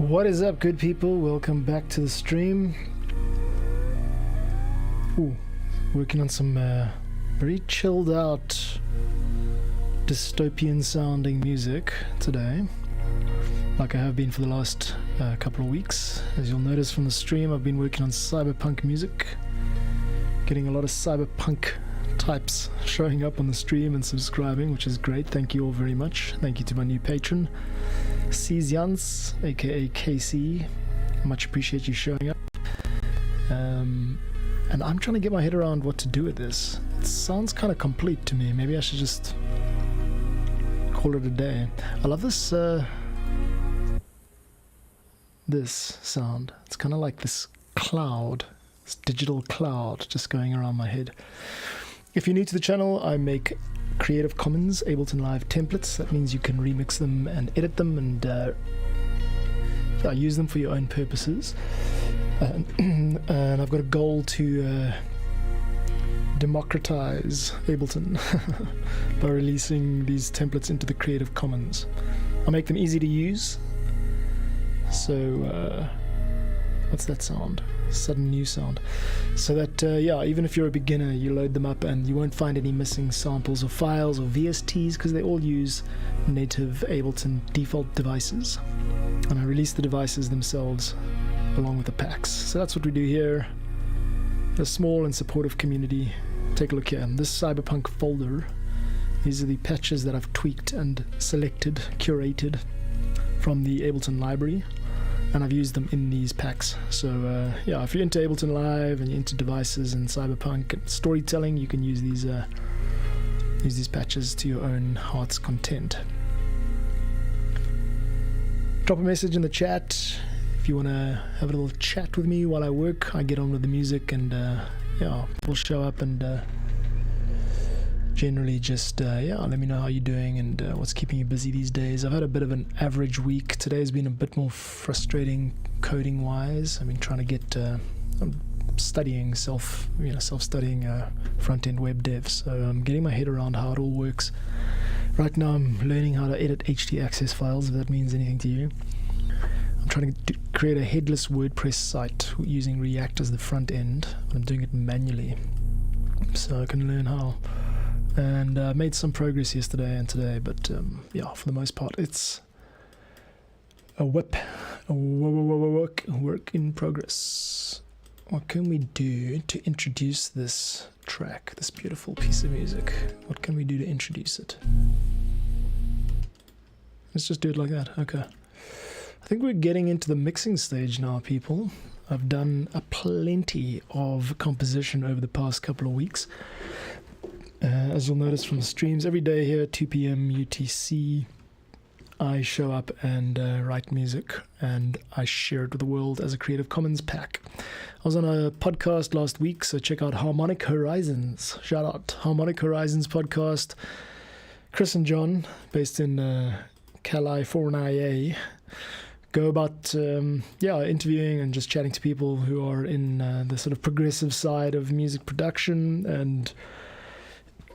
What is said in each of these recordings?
What is up, good people? Welcome back to the stream. Working on some very chilled out dystopian sounding music today, like I have been for the last couple of weeks. As you'll notice from the stream, I've been working on cyberpunk music, getting a lot of cyberpunk types showing up on the stream and subscribing, which is great. Thank you all very much. Thank you to my new patron Jans, aka KC. Much appreciate you showing up. And I'm trying to get my head around what to do with this. It sounds kind of complete to me. Maybe I should just call it a day. I love this this sound. It's kind of like this cloud, this digital cloud just going around my head. If you're new to the channel, I make Creative Commons Ableton Live templates. That means you can remix them and edit them and use them for your own purposes. And I've got a goal to democratize Ableton by releasing these templates into the Creative Commons. I'll make them easy to use. So, what's that sound? Sudden new sound. So that, even if you're a beginner, you load them up and you won't find any missing samples or files or VSTs because they all use native Ableton default devices. And I release the devices themselves along with the packs. So that's what we do here. A small and supportive community. Take a look here. This Cyberpunk folder, these are the patches that I've tweaked and selected, curated from the Ableton library, and I've used them in these packs. So if you're into Ableton Live and you're into devices and Cyberpunk and storytelling, you can use these patches to your own heart's content. Drop a message in the chat if you want to have a little chat with me while I work. I get on with the music and we'll show up and generally just let me know how you're doing and what's keeping you busy these days. I've had a bit of an average week. Today's been a bit more frustrating coding wise. I've been trying to get I'm studying self-studying front-end web dev, so I'm getting my head around how it all works. Right now I'm learning how to edit htaccess files, if that means anything to you. I'm trying to create a headless WordPress site using React as the front end. I'm doing it manually so I can learn how. And I made some progress yesterday and today, but for the most part it's a work in progress. What can we do to introduce this track, this beautiful piece of music? What can we do to introduce it? Let's just do it like that. Okay. I think we're getting into the mixing stage now, people. I've done a plenty of composition over the past couple of weeks. As you'll notice from the streams, every day here at 2 p.m. UTC, I show up and write music, and I share it with the world as a Creative Commons pack. I was on a podcast last week, so check out Harmonic Horizons. Shout out Harmonic Horizons podcast. Chris and John, based in California, go about interviewing and just chatting to people who are in the sort of progressive side of music production and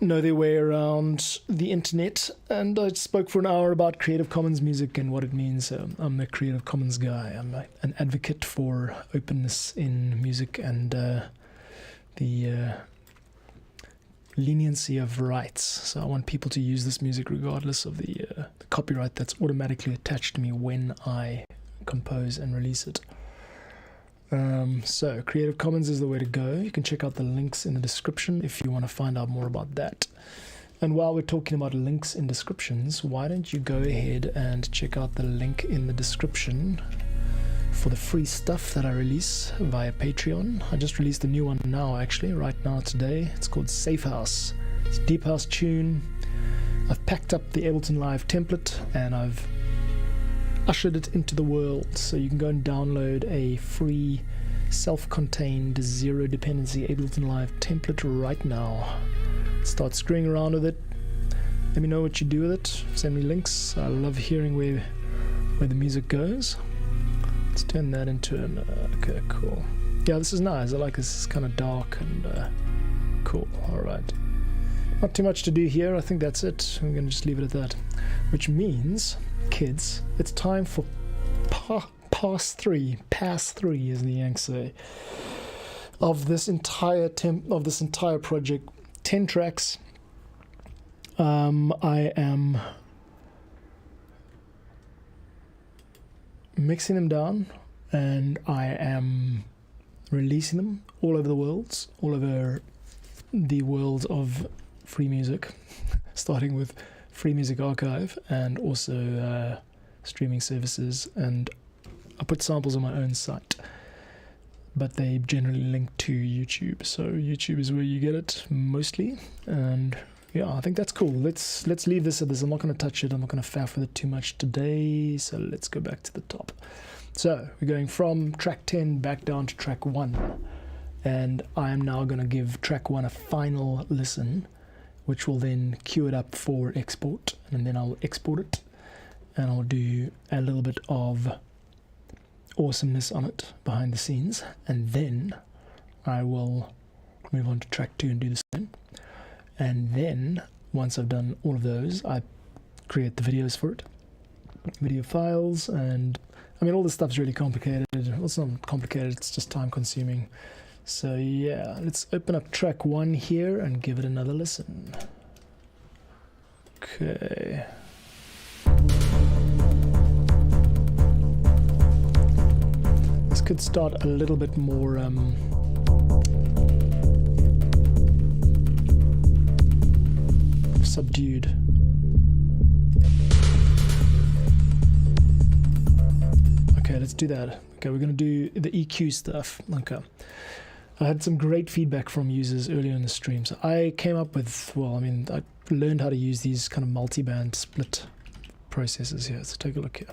know their way around the internet. And I spoke for an hour about Creative Commons music and what it means. I'm a Creative Commons guy. I'm an advocate for openness in music and the leniency of rights. So I want people to use this music regardless of the copyright that's automatically attached to me when I compose and release it. So Creative Commons is the way to go. You can check out the links in the description if you want to find out more about that. And while we're talking about links in descriptions, why don't you go ahead and check out the link in the description for the free stuff that I release via Patreon. I just released a new one now, actually, right now today. It's called Safe House. It's a deep house tune. I've packed up the Ableton Live template and I've ushered it into the world, so you can go and download a free self-contained zero dependency Ableton Live template right now. Start screwing around with it. Let me know what you do with it. Send me links. I love hearing where the music goes. Let's turn that into an okay, cool. Yeah, this is nice. I like this. It's kind of dark and cool. Alright, not too much to do here. I think that's it. I'm gonna just leave it at that, which means, kids, it's time for pass three as the Yanks say, of this entire project. 10 tracks. I am mixing them down, and I am releasing them all over the world, all over the world of free music, starting with Free Music Archive and also streaming services. And I put samples on my own site, but they generally link to YouTube, so YouTube is where you get it mostly. And yeah, I think that's cool. Let's leave this at this. I'm not going to touch it. I'm not going to faff with it too much today, so let's go back to the top. So we're going from track 10 back down to track 1, and I am now going to give track 1 a final listen, which will then queue it up for export, and then I'll export it, and I'll do a little bit of awesomeness on it behind the scenes, and then I will move on to track 2 and do the same. And then once I've done all of those, I create the videos for it, video files, and I mean all this stuff's really complicated. Well, it's not complicated, it's just time consuming. So yeah, let's open up track 1 here and give it another listen. Okay. This could start a little bit more subdued. Okay, let's do that. Okay, we're going to do the EQ stuff. Okay. I had some great feedback from users earlier in the stream. So I came up with, well, I mean, I learned how to use these kind of multi-band split processors here. So take a look here.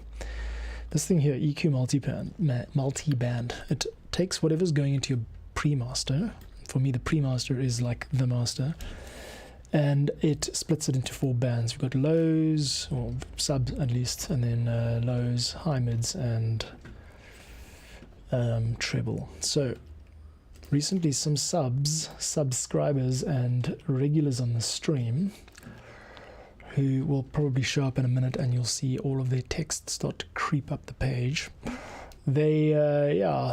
This thing here, EQ multi-band, it takes whatever's going into your pre-master. For me, the pre-master is like the master. And it splits it into 4 bands. We've got lows, or subs at least, and then lows, high mids, and treble. So recently some subscribers and regulars on the stream, who will probably show up in a minute, and you'll see all of their text start to creep up the page. They,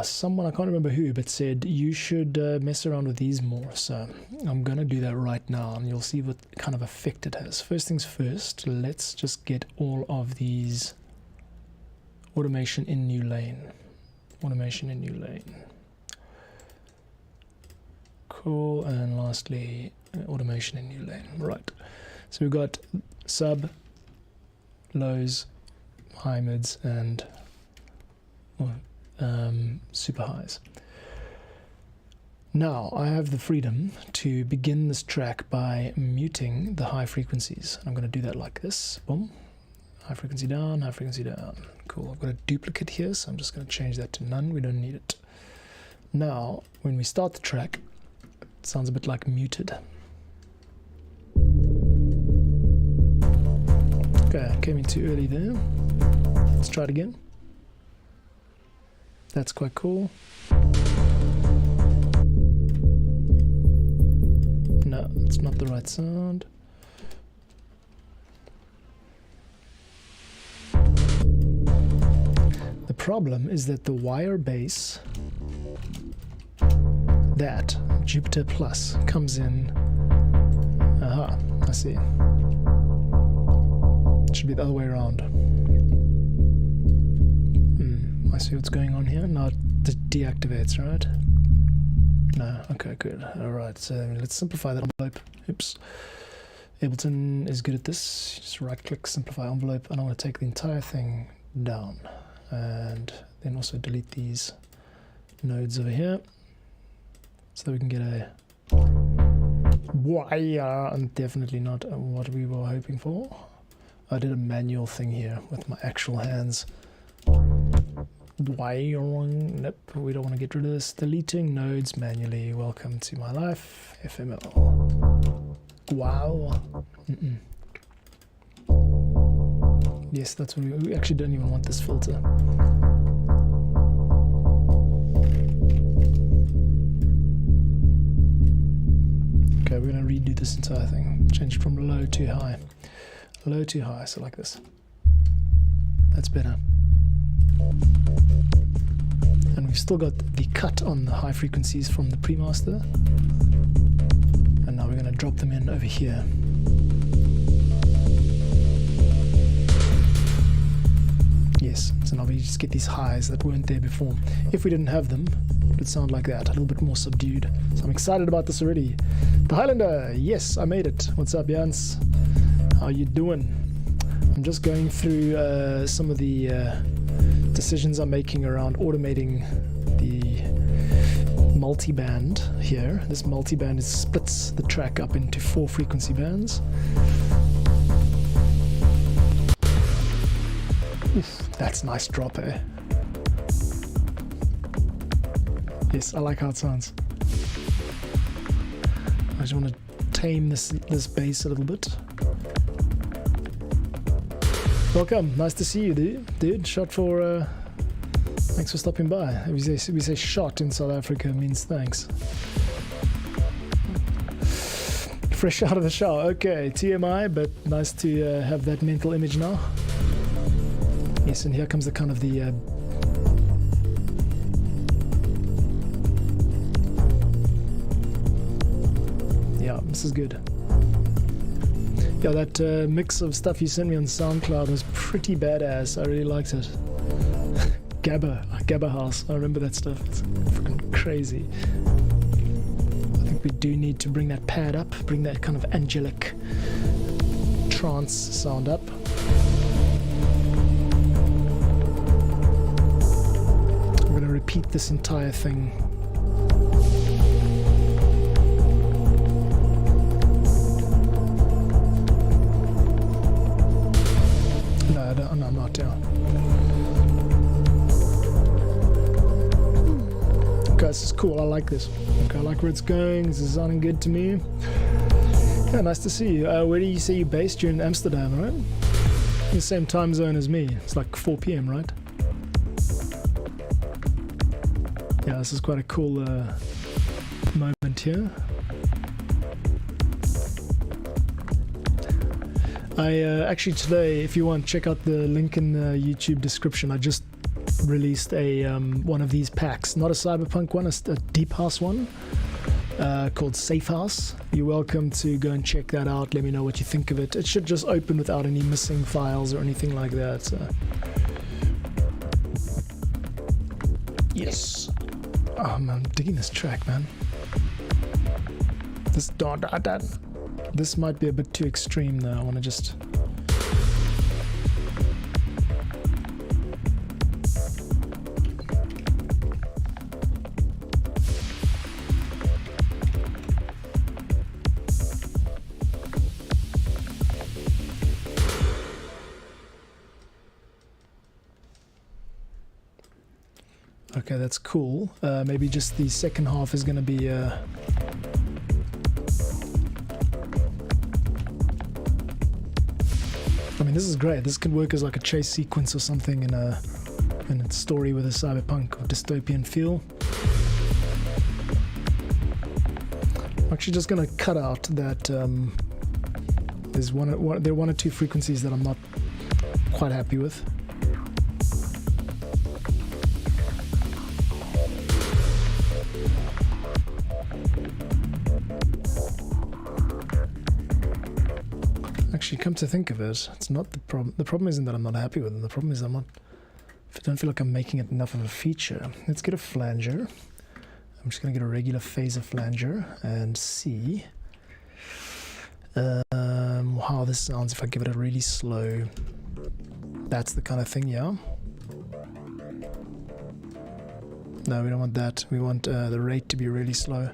someone, I can't remember who, but said you should mess around with these more. So I'm going to do that right now, and you'll see what kind of effect it has. First things first, let's just get all of these automation in new lane. Automation in new lane. Cool, and lastly, automation in new lane. Right. So we've got sub, lows, high mids, and super highs. Now I have the freedom to begin this track by muting the high frequencies. I'm going to do that like this. Boom. High frequency down, high frequency down. Cool. I've got a duplicate here, so I'm just going to change that to none. We don't need it. Now, when we start the track, it sounds a bit like muted. Okay, I came in too early there. Let's try it again. That's quite cool. No, it's not the right sound. The problem is that the wire bass, that Jupiter Plus, comes in. Aha, I see. It should be the other way around. I see what's going on here. Now it deactivates, right? No, okay, good. Alright, so let's simplify that envelope. Oops. Ableton is good at this. Just right click, simplify envelope, and I want to take the entire thing down. And then also delete these nodes over here, so that we can get a wire, and definitely not what we were hoping for. I did a manual thing here with my actual hands. Wiring, nope, we don't want to get rid of this. Deleting nodes manually. Welcome to my life, FML. Wow. Yes, that's what we actually don't even want this filter. Okay, we're going to redo this entire thing. Change it from low to high. Low to high, so like this. That's better. And we've still got the cut on the high frequencies from the pre-master. And now we're going to drop them in over here. Yes, so now we just get these highs that weren't there before. If we didn't have them, it would sound like that, a little bit more subdued. So I'm excited about this already. The Highlander, yes, I made it. What's up, Jans? How you doing? I'm just going through some of the decisions I'm making around automating the multiband here. This multiband splits the track up into 4 frequency bands. Oof, that's a nice drop, eh? Yes, I like how it sounds. I just want to tame this bass a little bit. Welcome, nice to see you, dude. Shot for. Thanks for stopping by. We say shot in South Africa means thanks. Fresh out of the shower. Okay, TMI, but nice to have that mental image now. Yes, and here comes the kind of the. Yeah, this is good. Yeah, that mix of stuff you sent me on SoundCloud was pretty badass. I really liked it. Gabba House. I remember that stuff. It's freaking crazy. I think we do need to bring that pad up, bring that kind of angelic trance sound up. I'm going to repeat this entire thing. No, I'm not down. Okay, this is cool. I like this. Okay, I like where it's going. This is sounding good to me. Yeah, nice to see you. Where do you say you're based? You're in Amsterdam, right? In the same time zone as me. It's like 4 p.m., right? Yeah, this is quite a cool moment here. I actually today, if you want, check out the link in the YouTube description. I just released a one of these packs, not a Cyberpunk one, a Deep House one called Safe House. You're welcome to go and check that out. Let me know what you think of it. It should just open without any missing files or anything like that. So. Yes. Oh man, I'm digging this track, man. This might be a bit too extreme though. I want to just. Okay, that's cool. Maybe just the second half is going to be. I mean, this is great. This could work as like a chase sequence or something in a story with a cyberpunk or dystopian feel. I'm actually just going to cut out that there are one or two frequencies that I'm not quite happy with. Actually, come to think of it, it's not the problem. The problem isn't that I'm not happy with them. The problem is I don't feel like I'm making it enough of a feature. Let's get a flanger. I'm just going to get a regular phaser flanger and see how this sounds if I give it a really slow. That's the kind of thing, yeah? No, we don't want that. We want the rate to be really slow.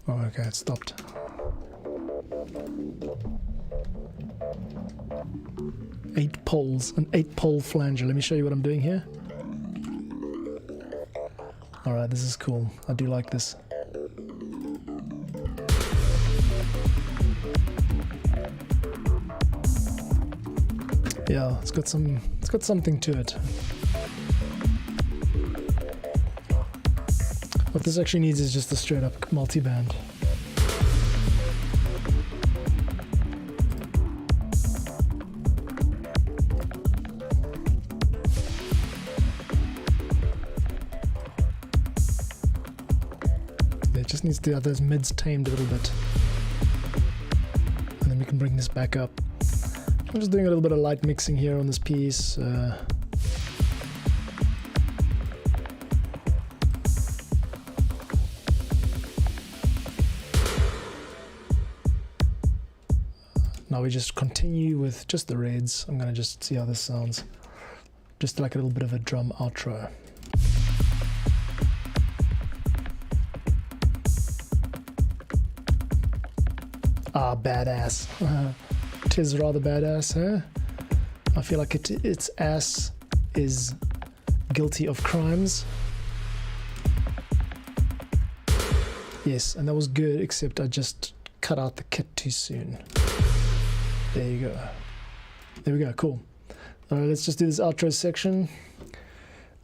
Oh, okay, it stopped. An 8-pole flanger. Let me show you what I'm doing here. Alright, this is cool. I do like this. Yeah, it's got something to it. What this actually needs is just a straight up multi-band. It just needs to have those mids tamed a little bit. And then we can bring this back up. I'm just doing a little bit of light mixing here on this piece. Now we just continue with just the reds. I'm gonna just see how this sounds. Just like a little bit of a drum outro. Ah, badass. Tis rather badass, huh? I feel like its ass is guilty of crimes. Yes, and that was good, except I just cut out the kit too soon. There you go. There we go, cool. Let's just do this outro section.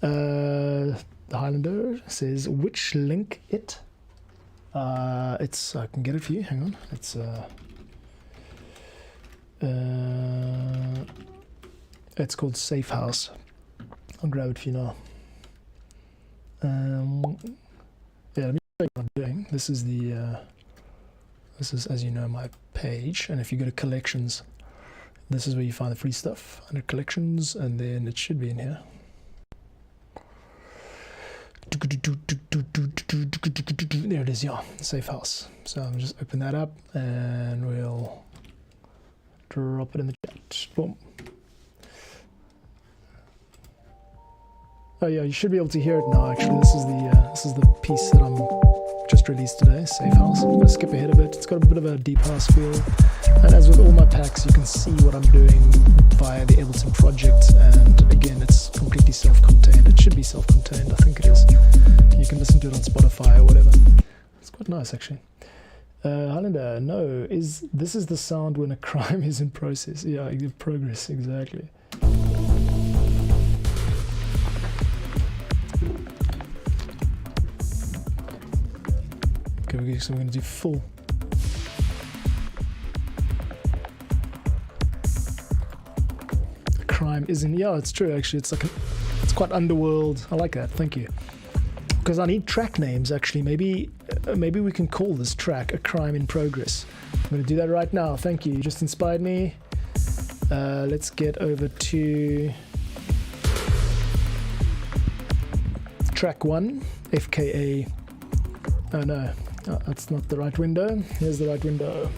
The Highlander says, which link it? I can get it for you, hang on. It's called Safe House. I'll grab it for you now. Yeah, let me show you what I'm doing. This is, as you know, my page, and if you go to collections, this is where you find the free stuff under collections, and then it should be in here. There it is, yeah, Safe House. So I'll just open that up and we'll drop it in the chat. Boom. Oh yeah, you should be able to hear it now. Actually, this is the piece that I'm just released today, Safe House. I'm gonna skip ahead a bit. It's got a bit of a deep house feel, and as with all my packs, you can see what I'm doing via the Ableton project. And again, it's completely self-contained. It should be self-contained. I think it is. You can listen to it on Spotify or whatever. It's quite nice, actually. Highlander, no, this is the sound when a crime is in process. Yeah, in progress, exactly. Okay, so we're going to do full. A crime isn't, yeah, it's true actually. It's like it's quite underworld. I like that. Thank you. Because I need track names actually. Maybe we can call this track A Crime in Progress. I'm going to do that right now. Thank you. You just inspired me. Let's get over to track 1, FKA. Oh no, that's not the right window. Here's the right window.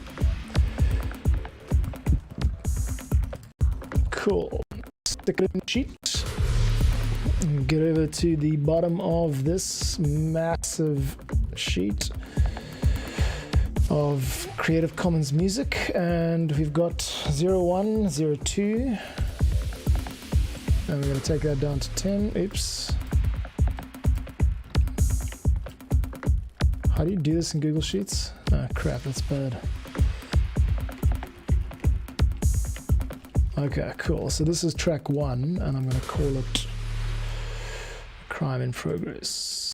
Cool. Stick it in the sheet. Get over to the bottom of this massive sheet of Creative Commons music, and we've got 01, 02, and we're going to take that down to 10. Oops. How do you do this in Google Sheets? Oh crap, that's bad. Okay, cool. So this is track 1, and I'm going to call it Crime in Progress.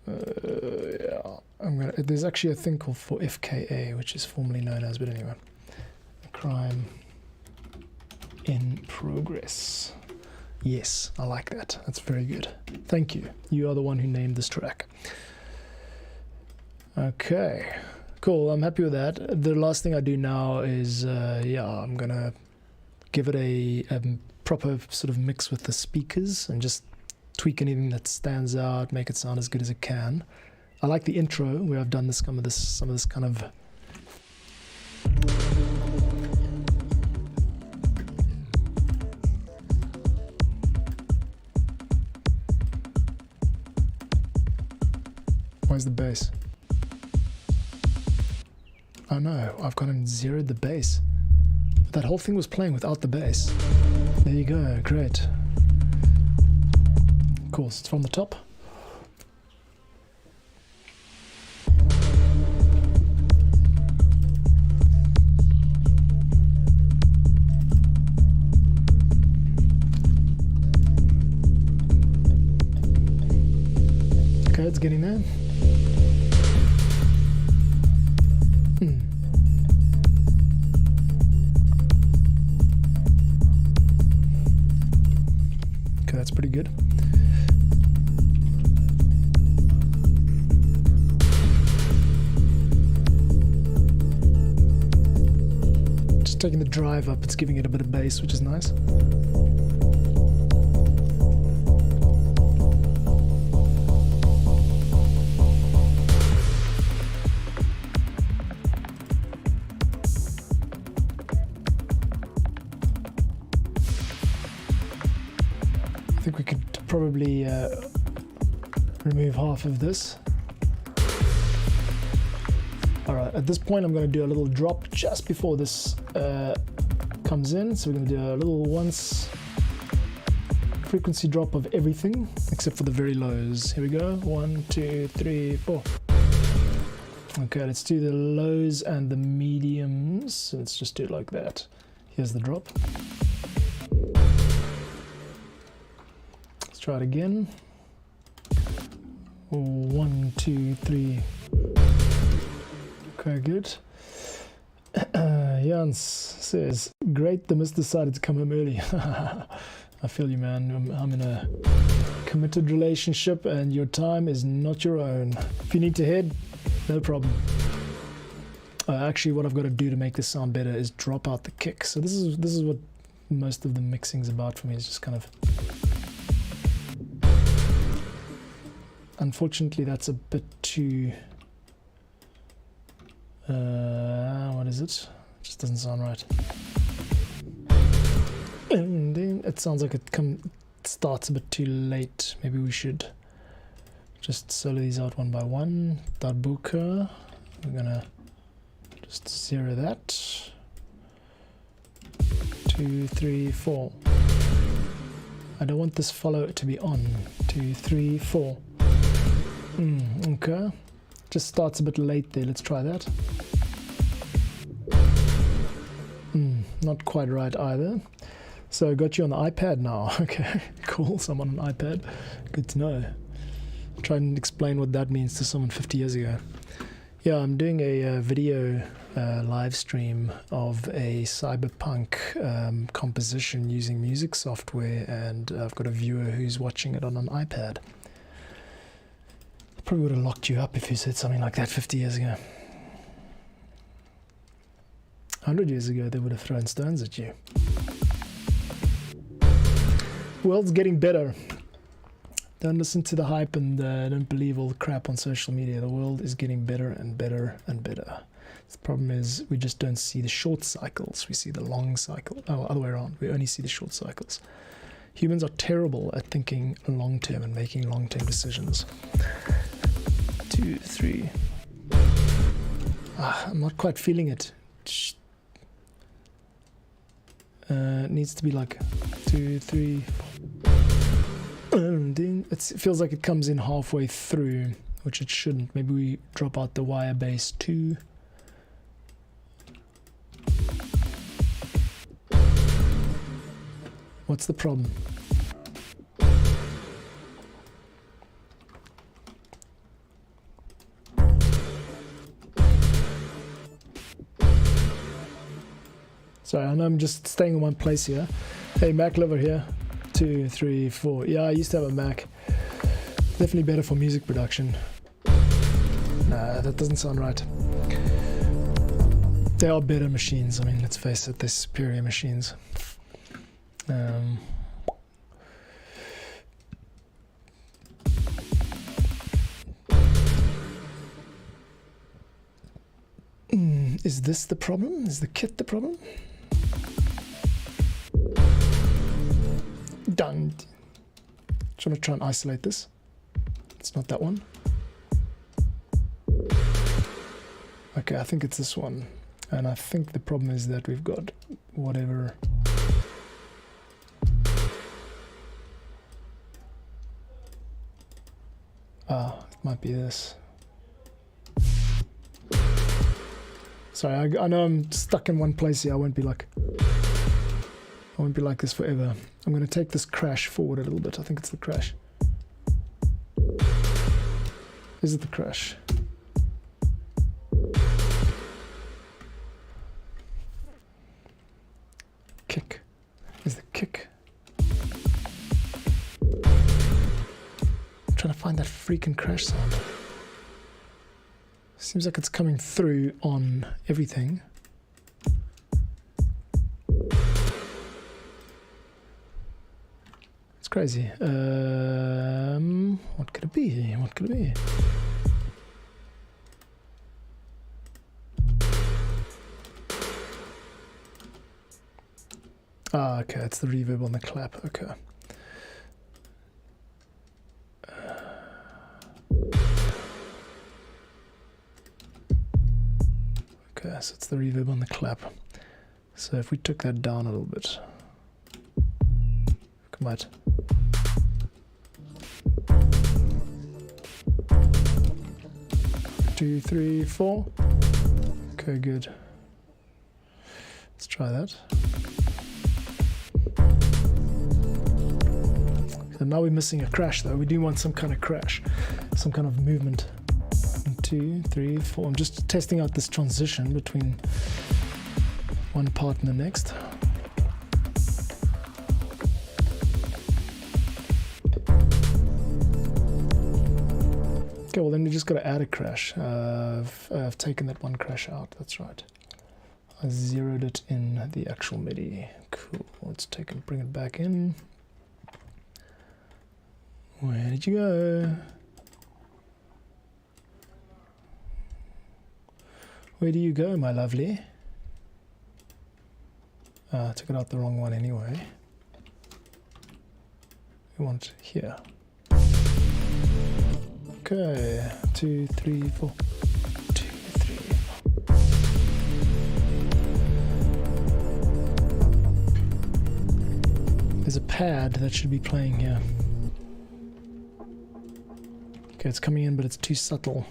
Yeah, there's actually a thing called for FKA, which is formerly known as, but anyway, Crime in Progress. Yes, I like that. That's very good. Thank you. You are the one who named this track. Okay, cool. I'm happy with that. The last thing I do now is, I'm gonna give it a proper sort of mix with the speakers and just tweak anything that stands out, make it sound as good as it can. I like the intro where I've done some of this kind of where's the bass? Oh no, I've gone and zeroed the bass. That whole thing was playing without the bass. There you go, great. Cool, so it's from the top. it's getting there. Okay, that's pretty good. Just taking the drive up, it's giving it a bit of bass, which is nice. I think we could probably remove half of this. Alright, at this point I'm going to do a little drop just before this comes in. So we're going to do a little once frequency drop of everything except for the very lows. Here we go. 1, 2, 3, 4. Okay, let's do the lows and the mediums. So let's just do it like that. Here's the drop. Let's try it again. 1, 2, 3. Okay, good. Jans says, great, the mist decided to come home early. I feel you, man. I'm in a committed relationship and your time is not your own. If you need to head, no problem. Actually, what I've got to do to make this sound better is drop out the kick. So this is what most of the mixing's about for me, is just kind of... Unfortunately, that's a bit too... what is it? Just doesn't sound right. It sounds like it starts a bit too late. Maybe we should just solo these out one by one. Darbuka. We're gonna just 0 that. 2, 3, 4. I don't want this follow to be on. 2, 3, 4. Okay. Just starts a bit late there. Let's try that. Not quite right either. So got you on the iPad now. Okay, cool. Someone on an iPad. Good to know. Try and explain what that means to someone 50 years ago. Yeah, I'm doing a video live stream of a Cyberpunk composition using music software, and I've got a viewer who's watching it on an iPad. Probably would have locked you up if you said something like that 50 years ago. 100 years ago, they would have thrown stones at you. The world's getting better. Don't listen to the hype and don't believe all the crap on social media. The world is getting better and better and better. The problem is we just don't see the short cycles. We see the long cycle. Oh, other way around. We only see the short cycles. Humans are terrible at thinking long-term and making long-term decisions. 2, 3. I'm not quite feeling it. It needs to be like 2, 3, 4. It feels like it comes in halfway through, which it shouldn't. Maybe we drop out the wire bass 2. What's the problem? Sorry, I know I'm just staying in one place here. Hey, Mac Lover here. 2, 3, 4. Yeah, I used to have a Mac. Definitely better for music production. Nah, that doesn't sound right. They are better machines. I mean, let's face it, they're superior machines. Is this the problem? Is the kit the problem? Done. Just want to try and isolate this. It's not that one. Okay, I think it's this one. And I think the problem is that we've got whatever. It might be this. Sorry, I know I'm stuck in one place here. I won't be like this forever. I'm going to take this crash forward a little bit. I think it's the crash. Is it the crash? Kick. Is the kick? I'm trying to find that freaking crash sound. Seems like it's coming through on everything. It's crazy. What could it be? What could it be? Ah, okay, it's the reverb on the clap. Okay. Okay, so it's the reverb on the clap. So if we took that down a little bit, we might. Two, three, four. Okay, good. Let's try that. So now we're missing a crash though. We do want some kind of crash, some kind of movement. 1, 2, 3, 4. I'm just testing out this transition between one part and the next. Okay, well then we just got to add a crash. I've taken that one crash out, that's right. I zeroed it in the actual MIDI. Cool, let's take and bring it back in. Where did you go? Where do you go, my lovely? I took it out the wrong one anyway. We want here. Okay, 2, 3, 4. 2, 3, 4. There's a pad that should be playing here. Okay, it's coming in, but it's too subtle.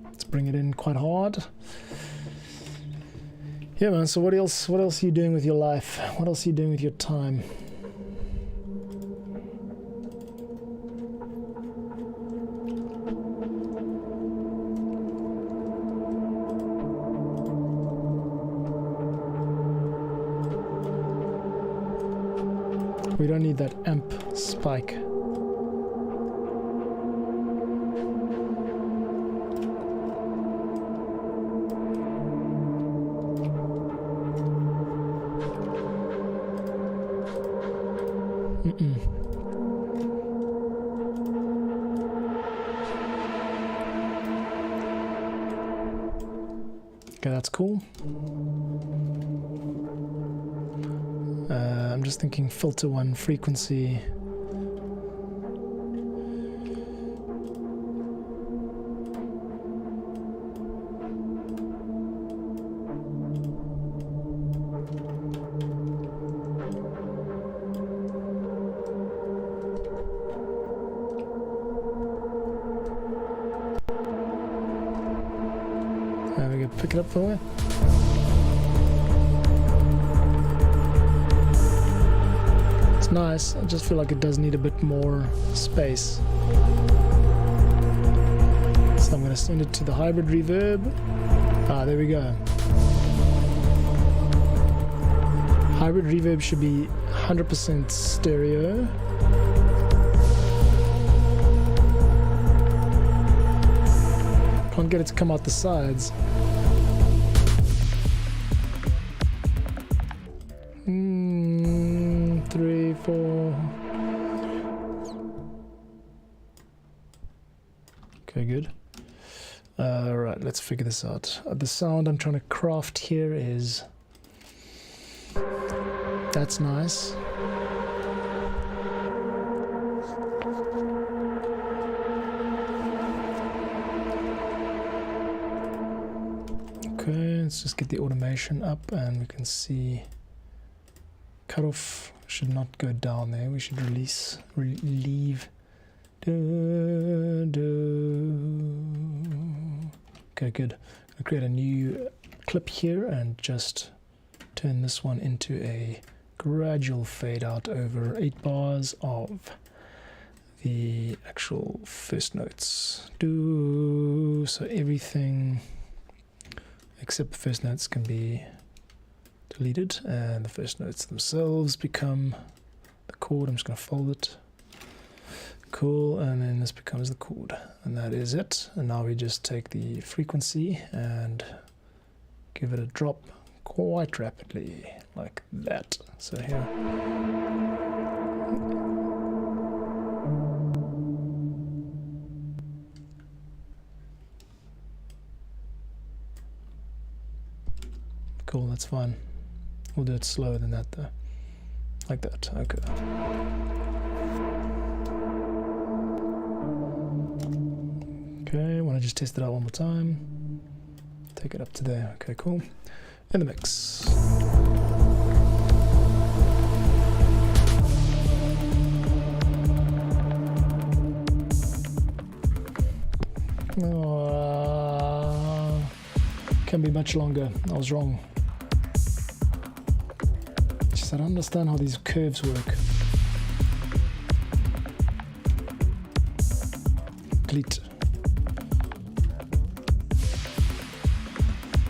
Let's bring it in quite hard. Yeah, man, so what else are you doing with your life? What else are you doing with your time? We don't need that amp spike. Okay, that's cool. I'm just thinking filter 1 frequency. There we go, pick it up for me. It's nice, I just feel like it does need a bit more space. So I'm going to send it to the hybrid reverb. Ah, there we go. Hybrid reverb should be 100% stereo. Can't get it to come out the sides. 3, 4. Okay, good. Right, let's figure this out. The sound I'm trying to craft here is... That's nice. Okay, let's just get the automation up and we can see cutoff should not go down there. We should leave. Okay, good. I'll create a new clip here and just turn this one into a gradual fade out over 8 bars of the actual first notes. So everything except the first notes can be deleted, and the first notes themselves become the chord. I'm just going to fold it. Cool, and then this becomes the chord, and that is it. And now we just take the frequency and give it a drop quite rapidly, like that. So here. Cool, that's fine. We'll do it slower than that though. Like that, okay. Okay, I want to just test it out one more time. Take it up to there, okay, cool. In the mix. Can be much longer, I was wrong. I don't understand how these curves work. Delete.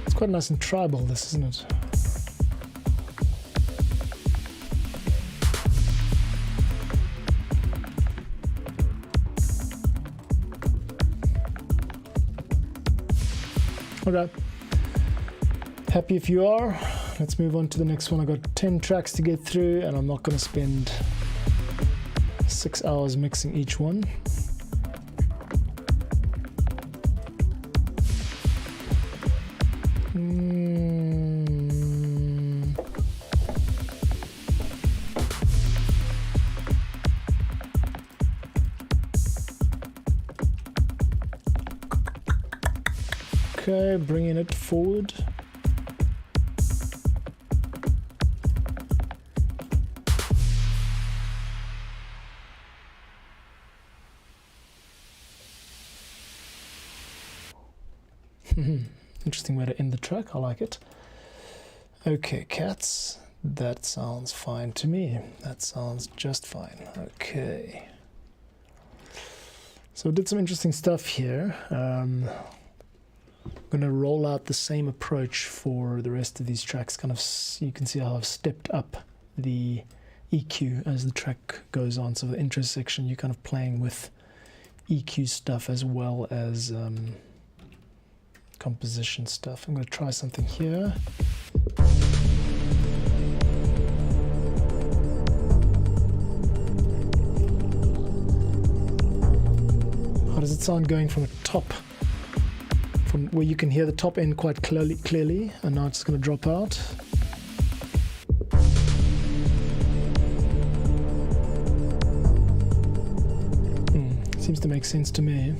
It's quite nice and tribal, this, isn't it? Okay. Happy if you are. Let's move on to the next one. I got 10 tracks to get through, and I'm not going to spend 6 hours mixing each one. Okay, bringing it forward. Interesting way to end the track, I like it. Okay, cats, that sounds fine to me. That sounds just fine. Okay. So we did some interesting stuff here. I'm going to roll out the same approach for the rest of these tracks. Kind of, you can see how I've stepped up the EQ as the track goes on. So the intro section, you're kind of playing with EQ stuff as well as composition stuff. I'm going to try something here. How does it sound going from a top, from where you can hear the top end quite clearly, and now it's going to drop out. Seems to make sense to me.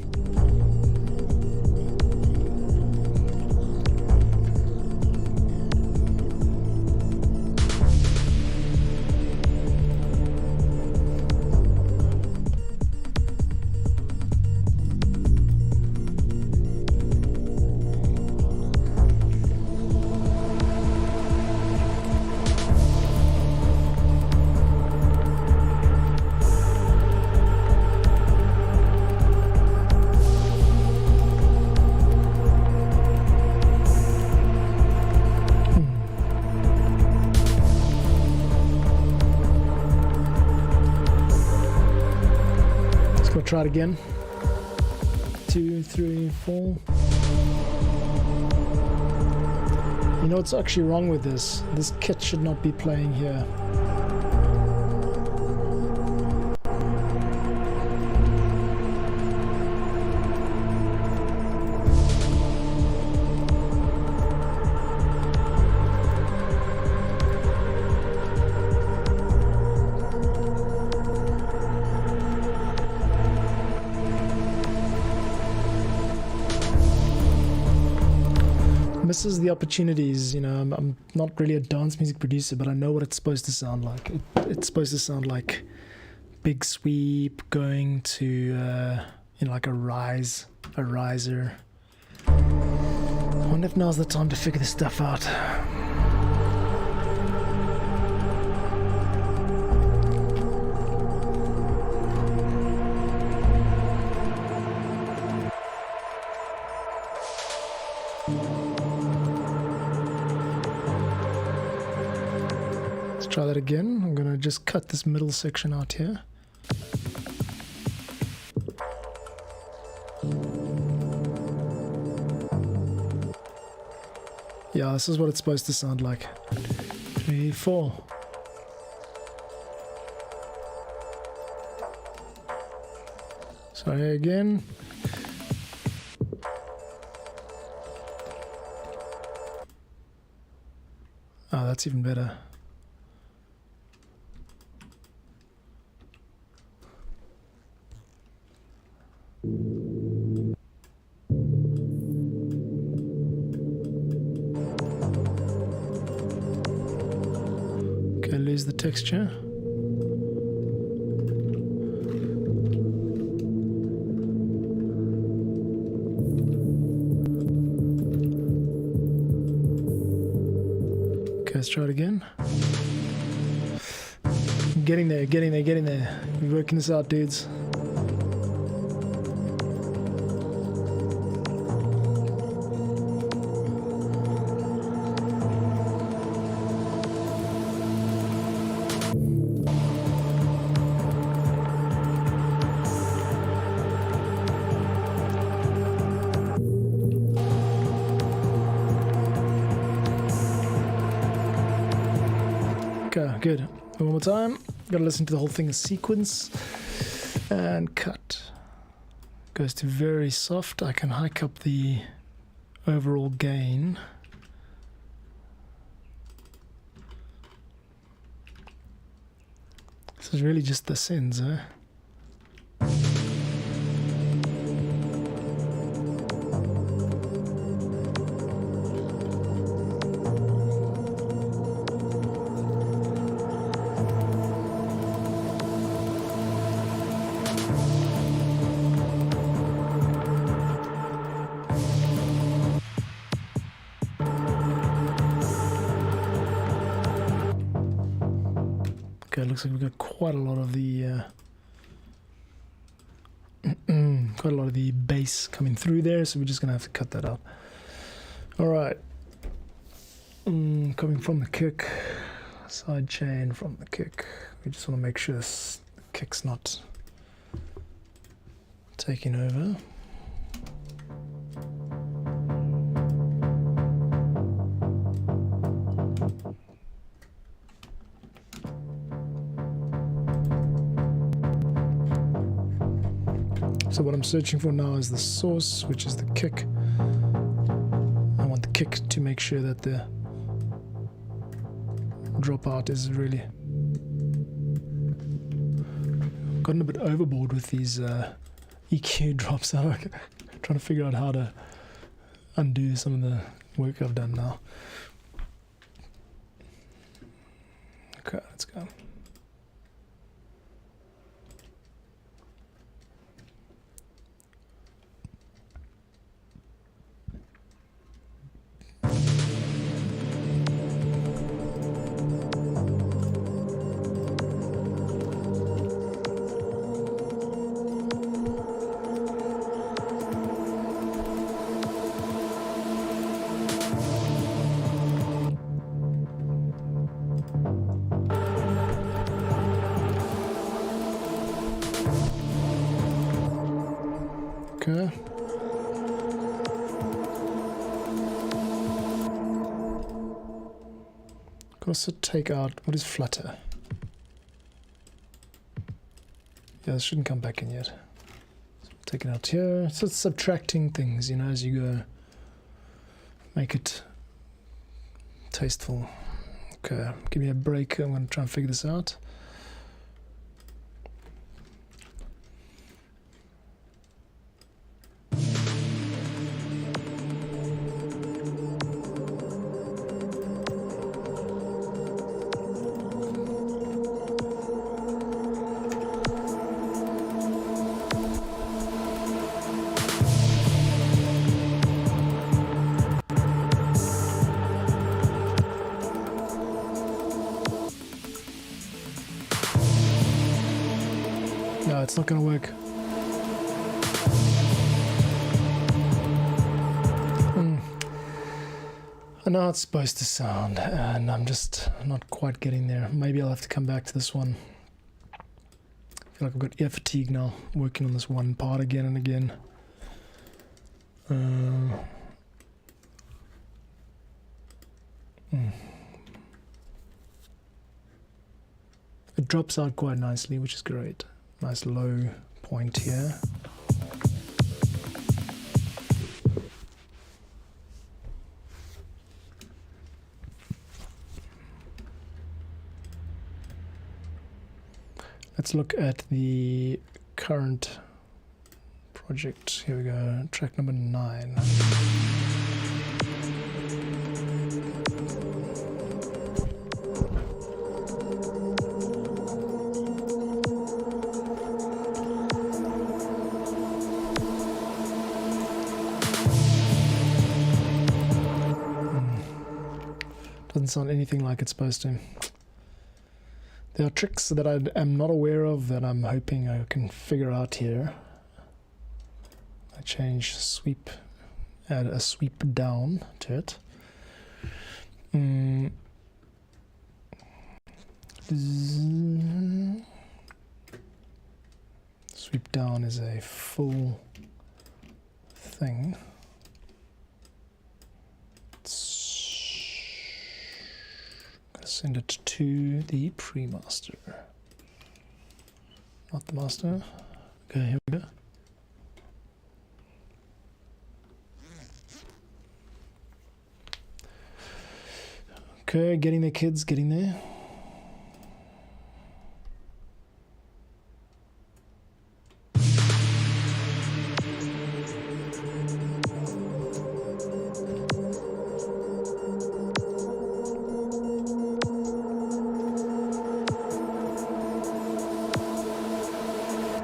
Try it again. 2, 3, 4. You know what's actually wrong with this? This kit should not be playing here. Misses the opportunities, you know. I'm not really a dance music producer, but I know what it's supposed to sound like. It's supposed to sound like big sweep going to, you know, like a riser. I wonder if now's the time to figure this stuff out. Try that again. I'm gonna just cut this middle section out here. Yeah, this is what it's supposed to sound like. 3, 4. Sorry again. Oh, that's even better. Okay, lose the texture. Okay, let's try it again. Getting there, getting there, getting there. We're working this out, dudes. Okay, good. One more time. Gotta listen to the whole thing in sequence. And cut. Goes to very soft. I can hike up the overall gain. This is really just the sends, eh? Okay, looks like we've got quite a lot of the quite a lot of the bass coming through there, so we're just gonna have to cut that out. All right, coming from the kick, side chain from the kick. We just want to make sure this kick's not taking over. So what I'm searching for now is the source, which is the kick. I want the kick to make sure that the dropout is really... Gotten a bit overboard with these EQ drops out. I'm trying to figure out how to undo some of the work I've done now. Okay, let's go. Okay. Could also take out, what is flutter? Yeah, this shouldn't come back in yet. So take it out here. So it's subtracting things, you know, as you go. Make it tasteful. Okay, give me a break. I'm going to try and figure this out. No, it's not going to work. I know how it's supposed to sound, and I'm just not quite getting there. Maybe I'll have to come back to this one. I feel like I've got ear fatigue now, working on this one part again and again. It drops out quite nicely, which is great. Nice low point here. Let's look at the current project. Here we go, track number 9. Doesn't sound anything like it's supposed to. There are tricks that I am not aware of that I'm hoping I can figure out here. I change sweep, add a sweep down to it. Sweep down is a full thing. Send it to the pre-master, not the master. Okay, here we go. Okay, getting there, kids, getting there.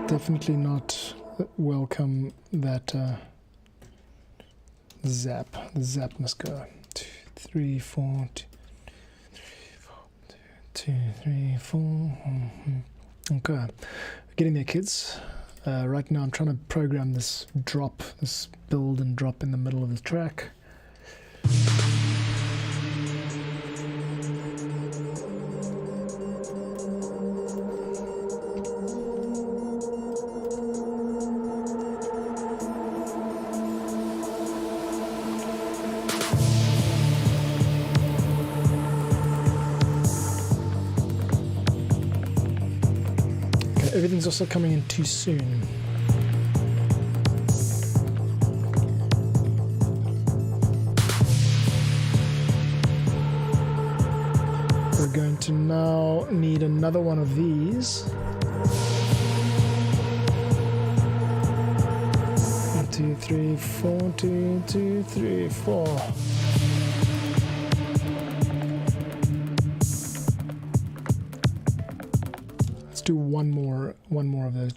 Definitely not welcome that zap. The zap must go. 2, 3, 4, 2, 3, 4. Okay, getting there, kids. Right now I'm trying to program this drop, this build and drop in the middle of the track. Everything's also coming in too soon. We're going to now need another one of these. 1, 2, 3, 4, 2, 2, 3, 4. Do one more of those.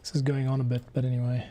This is going on a bit, but anyway.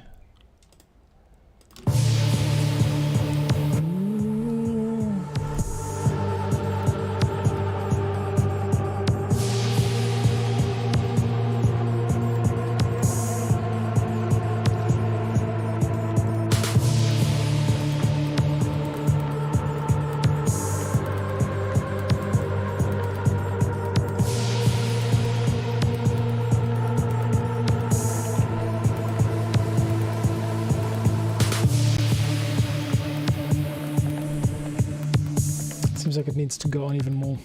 Seems like it needs to go on even more.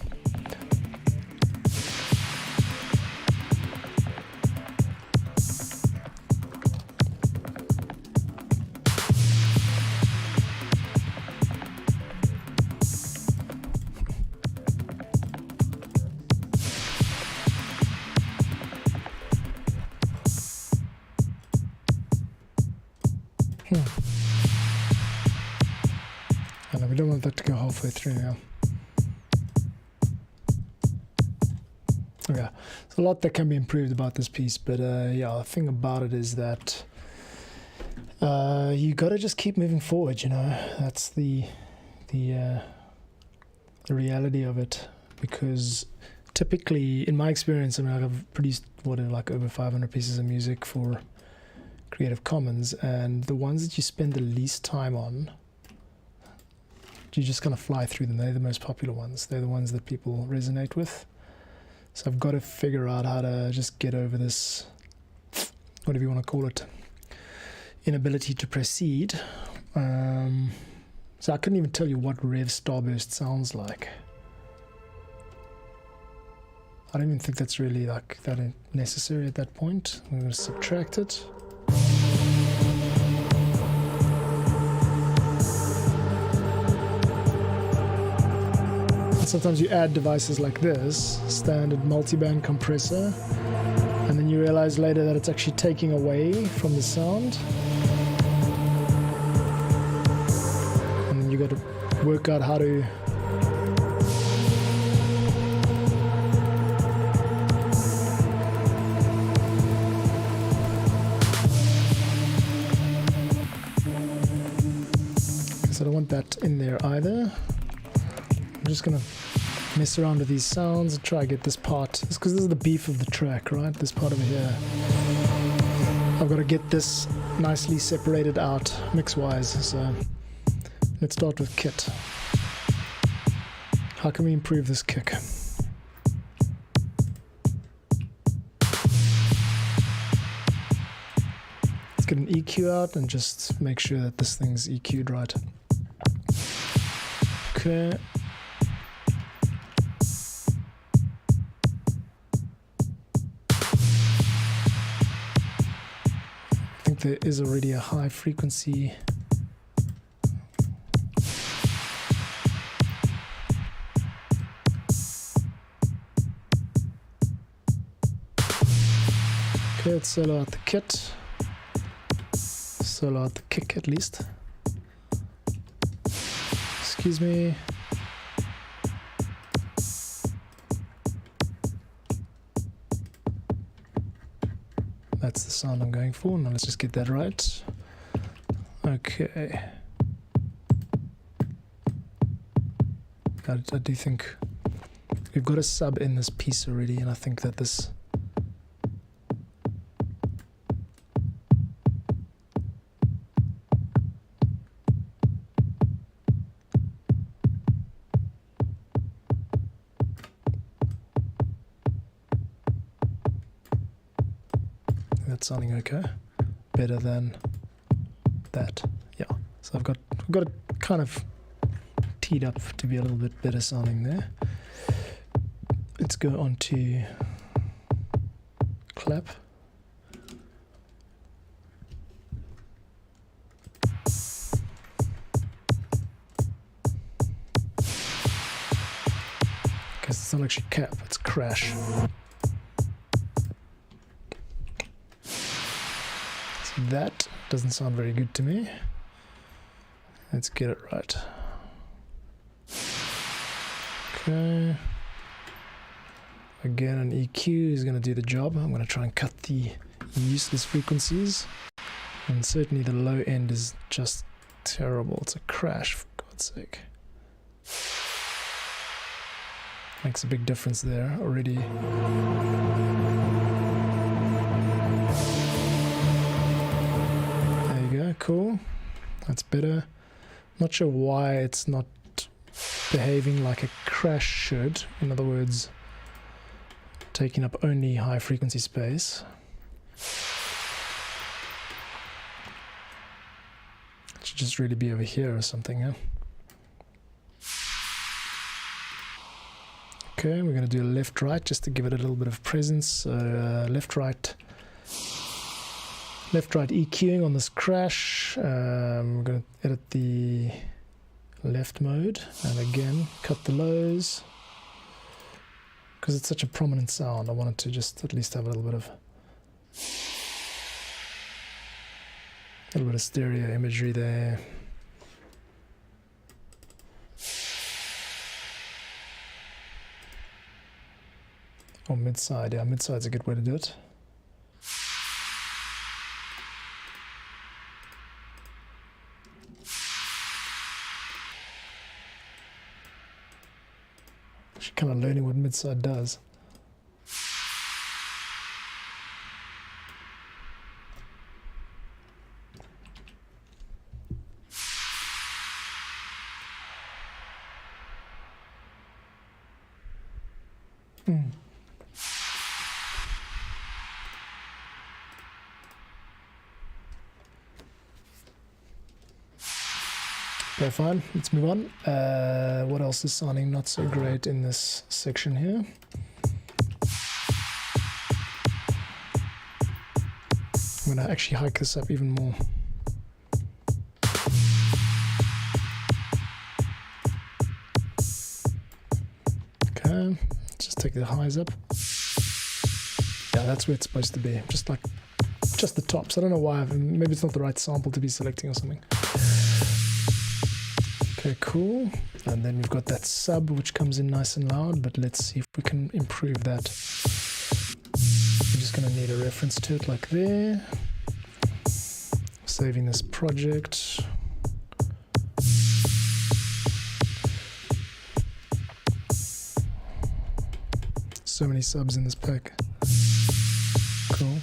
I know, we don't want that to go halfway through now. Okay, there's a lot that can be improved about this piece, but yeah, the thing about it is that you got to just keep moving forward. You know, that's the reality of it. Because typically, in my experience, I mean, I've produced like over 500 pieces of music for Creative Commons, and the ones that you spend the least time on, you just kind of fly through them. They're the most popular ones. They're the ones that people resonate with. So I've got to figure out how to just get over this, whatever you want to call it, inability to proceed. So I couldn't even tell you what Rev Starburst sounds like. I don't even think that's really like that necessary at that point. I'm going to subtract it. Sometimes you add devices like this, standard multiband compressor, and then you realize later that it's actually taking away from the sound. And then you got to work out how to because I don't want that in there either. I'm just gonna mess around with these sounds and try to get this part. It's because this is the beef of the track, right? This part over here. I've got to get this nicely separated out mix-wise. So let's start with kit. How can we improve this kick? Let's get an EQ out and just make sure that this thing's EQ'd right. Okay. There is already a high frequency. Okay, let's solo out the kit. Solo out the kick at least. Excuse me. That's the sound I'm going for. Now let's just get that right. Okay. I do think we've got a sub in this piece already, and I think that this sounding okay, better than that. Yeah, so I've got it kind of teed up to be a little bit better sounding there. Let's go on to clap. Because it's not actually cap, it's crash. That doesn't sound very good to me. Let's get it right. Okay. Again, an EQ is going to do the job. I'm going to try and cut the useless frequencies. And certainly the low end is just terrible. It's a crash, for God's sake. Makes a big difference there already. Cool, that's better. Not sure why it's not behaving like a crash should. In other words, taking up only high frequency space. It should just really be over here or something, yeah? Okay, we're going to do a left-right just to give it a little bit of presence. Left-right EQing on this crash. We're going to edit the left mode and again cut the lows because it's such a prominent sound. I wanted to just at least have a little bit of stereo imagery there. Or mid-side, yeah, mid-side's a good way to do it. Kind of learning what mid-side does. Okay, fine. Let's move on. What else is sounding not so great in this section here? I'm gonna actually hike this up even more. Okay, just take the highs up. Yeah, that's where it's supposed to be. Just the tops. I don't know why. Maybe it's not the right sample to be selecting or something. Okay, cool. And then we've got that sub which comes in nice and loud, but let's see if we can improve that. We're just going to need a reference to it like there. Saving this project. So many subs in this pack. Cool.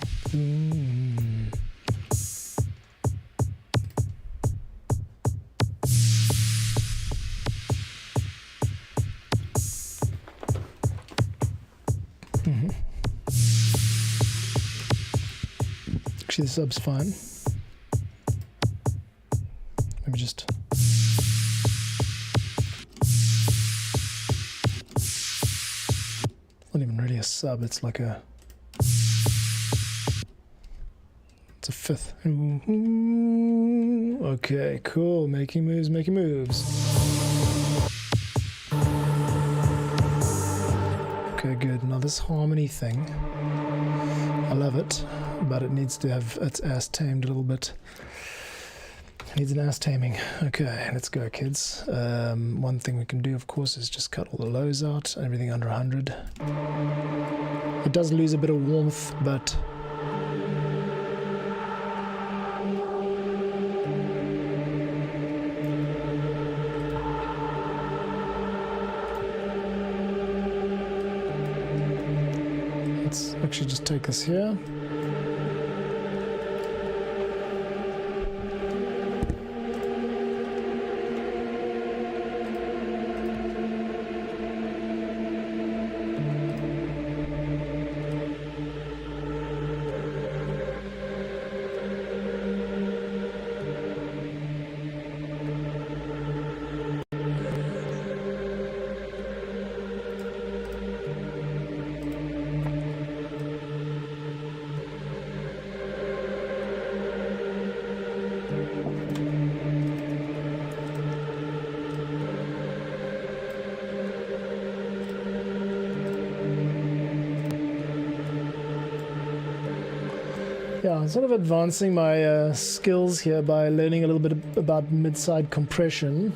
Actually, the sub's fine. Maybe just... not even really a sub, it's like a... it's a fifth. Okay, cool. Making moves, making moves. Okay, good. Now this harmony thing, I love it, but it needs to have its ass tamed a little bit. It needs an ass taming. Okay, let's go, kids. One thing we can do, of course, is just cut all the lows out, everything under 100. It does lose a bit of warmth, but let's actually just take this here. Yeah, I'm sort of advancing my skills here by learning a little bit about mid-side compression.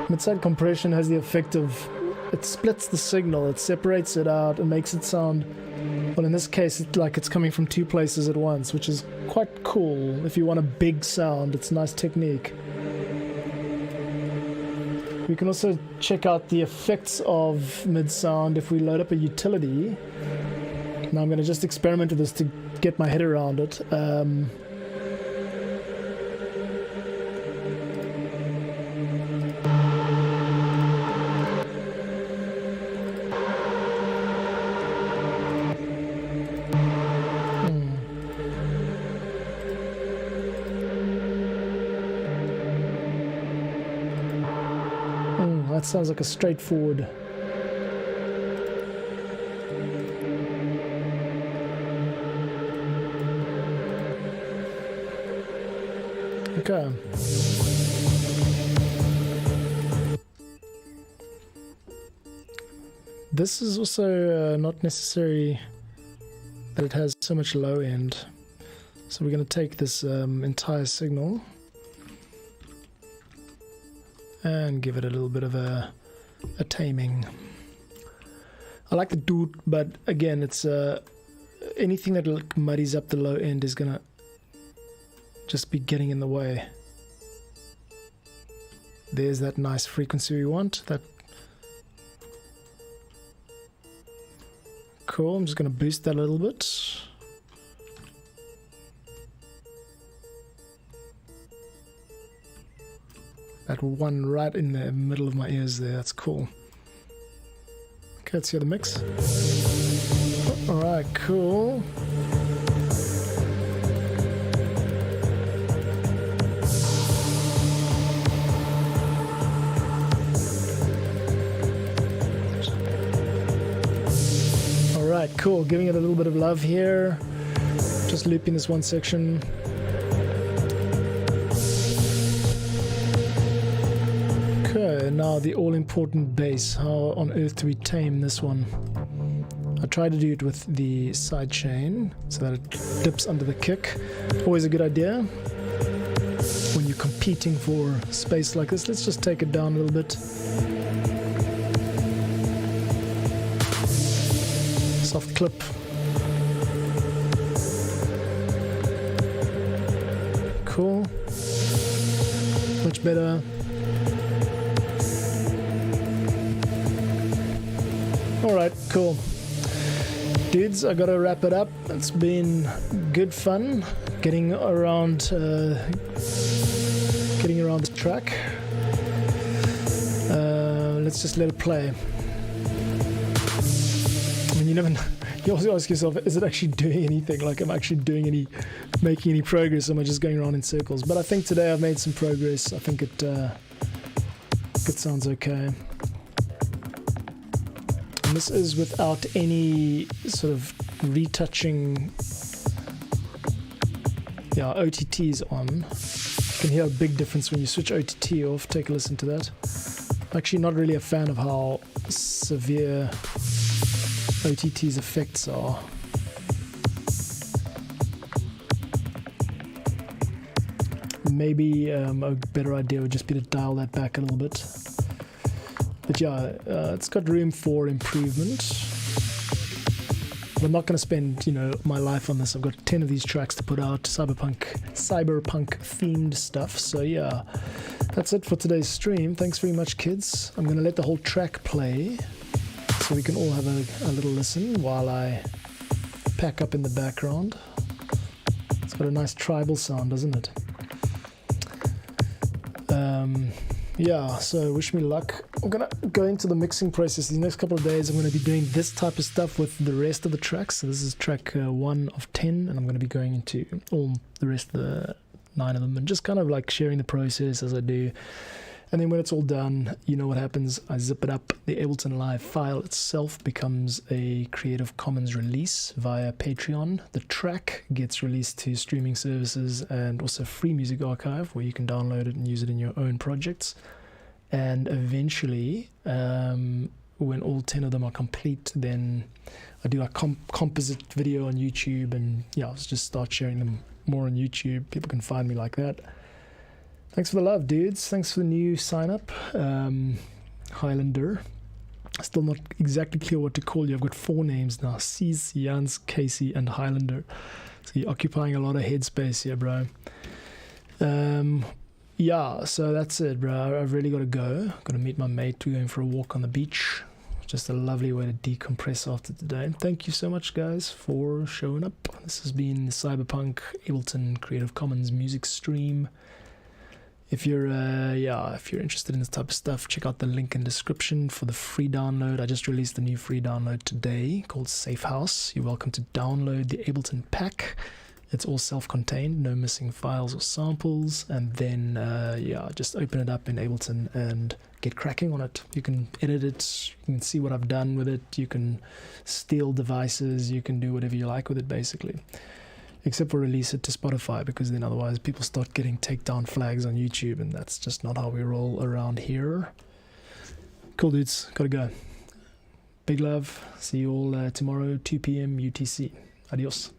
Mid-side compression has the effect of, it splits the signal, it separates it out and makes it sound, well, in this case, it's like it's coming from two places at once, which is quite cool. If you want a big sound, it's a nice technique. We can also check out the effects of mid-sound if we load up a utility. Now I'm going to just experiment with this to get my head around it. That sounds like a straightforward. Okay. This is also not necessary that it has so much low end. So we're going to take this entire signal and give it a little bit of a taming. I like the doot, but again, it's anything that muddies up the low end is gonna just be getting in the way. There's that nice frequency we want. That cool. I'm just gonna boost that a little bit. That one right in the middle of my ears there, that's cool. Okay, let's hear the mix. Alright, cool. Alright, cool. Giving it a little bit of love here. Just looping this one section. Okay, now the all-important bass. How on earth do we tame this one? I try to do it with the sidechain so that it dips under the kick. Always a good idea when you're competing for space like this. Let's just take it down a little bit. Soft clip. Cool. Much better. Alright, cool. Dudes, I gotta wrap it up. It's been good fun getting around the track. Let's just let it play. I mean, you never know. You also ask yourself, is it actually doing anything? Like, am I actually making any progress, or am I just going around in circles? But I think today I've made some progress. I think it sounds okay. And this is without any sort of retouching. Yeah, OTT's on. You can hear a big difference when you switch OTT off. Take a listen to that. I'm actually not really a fan of how severe OTT's effects are. Maybe a better idea would just be to dial that back a little bit. But yeah, it's got room for improvement. But I'm not going to spend, my life on this. I've got 10 of these tracks to put out, cyberpunk themed stuff. So yeah, that's it for today's stream. Thanks very much, kids. I'm going to let the whole track play so we can all have a little listen while I pack up in the background. It's got a nice tribal sound, doesn't it? Yeah, so wish me luck. I'm gonna go into the mixing process these next couple of days. I'm gonna be doing this type of stuff with the rest of the tracks. So this is track 1 of 10, and I'm gonna be going into all the rest of the 9 of them and just kind of like sharing the process as I do. And then when it's all done, you know what happens. I zip it up. The Ableton Live file itself becomes a Creative Commons release via Patreon. The track gets released to streaming services and also Free Music Archive, where you can download it and use it in your own projects. And eventually, when all 10 of them are complete, then I do a composite video on YouTube, and I'll just start sharing them more on YouTube. People can find me like that. Thanks for the love, dudes. Thanks for the new sign-up. Highlander. Still not exactly clear what to call you. I've got 4 names now. Cease, Jans, Casey, and Highlander. So you're occupying a lot of headspace here, bro. Yeah, so that's it, bro. I've really got to go. Got to meet my mate. We're going for a walk on the beach. Just a lovely way to decompress after today. And thank you so much, guys, for showing up. This has been the Cyberpunk Ableton Creative Commons music stream. If you're interested in this type of stuff, check out the link in the description for the free download. I just released a new free download today called Safe House. You're welcome to download the Ableton pack. It's all self-contained, no missing files or samples. And then, just open it up in Ableton and get cracking on it. You can edit it. You can see what I've done with it. You can steal devices. You can do whatever you like with it, basically. Except for release it to Spotify, because then otherwise people start getting takedown flags on YouTube, and that's just not how we roll around here. Cool, dudes. Gotta go. Big love. See you all tomorrow, 2 p.m. UTC. Adios.